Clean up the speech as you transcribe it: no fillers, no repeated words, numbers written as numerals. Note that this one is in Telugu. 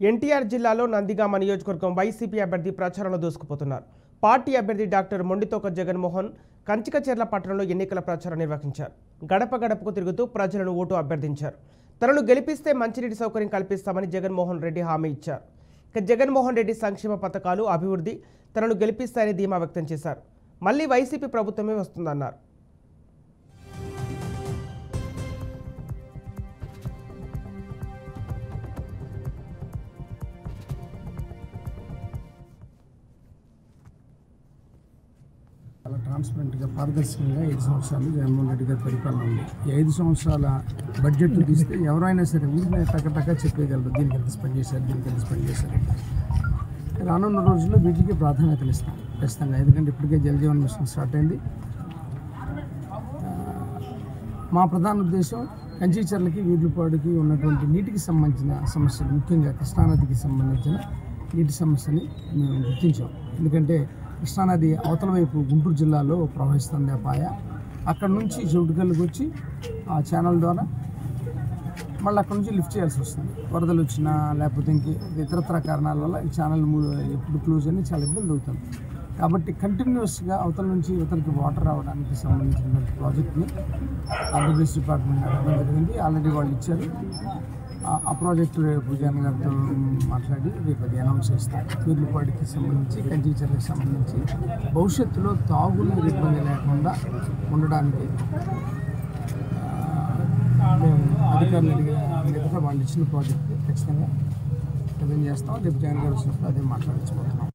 ఎన్టీఆర్ జిల్లాలో నందిగామ నియోజకవర్గం వైసీపీ అభ్యర్థి ప్రచారంలో దూసుకుపోతున్నారు. పార్టీ అభ్యర్థి డాక్టర్ మొండితోక జగన్మోహన్ కంచికచెర్ల పట్టణంలో ఎన్నికల ప్రచారం నిర్వహించారు. గడప గడపకు తిరుగుతూ ప్రజలను ఓటు అభ్యర్థించారు. తనను గెలిపిస్తే మంచినీటి సౌకర్యం కల్పిస్తామని జగన్మోహన్ రెడ్డి హామీ ఇచ్చారు. జగన్మోహన్ రెడ్డి సంక్షేమ పథకాలు, అభివృద్ధి తనను గెలిపిస్తాయని ధీమా వ్యక్తం చేశారు. మళ్లీ వైసీపీ ప్రభుత్వమే వస్తుందన్నారు. చాలా ట్రాన్స్పరెంట్గా, పారదర్శకంగా 5 సంవత్సరాలు జగన్మోహన్ రెడ్డి గారి పరిపాలన ఉంది. ఈ 5 సంవత్సరాల బడ్జెట్ తీస్తే ఎవరైనా సరే ఊరినే టక్కటక్క చెప్పేయగలరు, దీనికి ఎంత స్పెండ్ చేశారు, దీనికి ఎంత స్పెండ్ చేశారు. రానున్న రోజుల్లో వీటికి ప్రాధాన్యత ఇస్తాం ఖచ్చితంగా. ఎందుకంటే ఇప్పటికే జలజీవన్ మిషన్ స్టార్ట్ అయింది. మా ప్రధాన ఉద్దేశం కంచికచెర్లకి, వీర్లపాడుకి ఉన్నటువంటి నీటికి సంబంధించిన సమస్యలు, ముఖ్యంగా కృష్ణానదికి సంబంధించిన నీటి సమస్యని మేము గుర్తించాం. ఎందుకంటే కృష్ణానది అవతల వైపు గుంటూరు జిల్లాలో ప్రవహిస్తుంది అపాయ. అక్కడ నుంచి చౌటుకల్లికి వచ్చి ఆ ఛానల్ ద్వారా మళ్ళీ అక్కడ నుంచి లిఫ్ట్ చేయాల్సి వస్తుంది. వరదలు వచ్చినా లేకపోతే ఇతరత్ర కారణాల వల్ల ఈ ఛానల్ ఎప్పుడు క్లోజ్ అని చాలా ఇబ్బంది అవుతుంది. కాబట్టి కంటిన్యూస్గా అవతల నుంచి ఇవతలకి వాటర్ రావడానికి సంబంధించిన ప్రాజెక్ట్ని ఆంధ్రప్రదేశ్ డిపార్ట్మెంట్ అడగడం జరిగింది. ఆల్రెడీ వాళ్ళు ఇచ్చారు. ఆ ప్రాజెక్టు రేపు జగన్ గారితో మాట్లాడి రేపు అది అనౌన్స్ చేస్తాం. వీర్లపాడికి సంబంధించి, కంచికచెర్లకు సంబంధించి భవిష్యత్తులో తాగునీరు ఇబ్బంది లేకుండా ఉండడానికి మేము అధికారులు అడిగిన వాళ్ళు ఇచ్చిన ప్రాజెక్టు ఖచ్చితంగా ప్రజెంట్ చేస్తాం. రేపు జగన్ గారు వచ్చినప్పుడు అదే మాట్లాడించుకుంటున్నాం.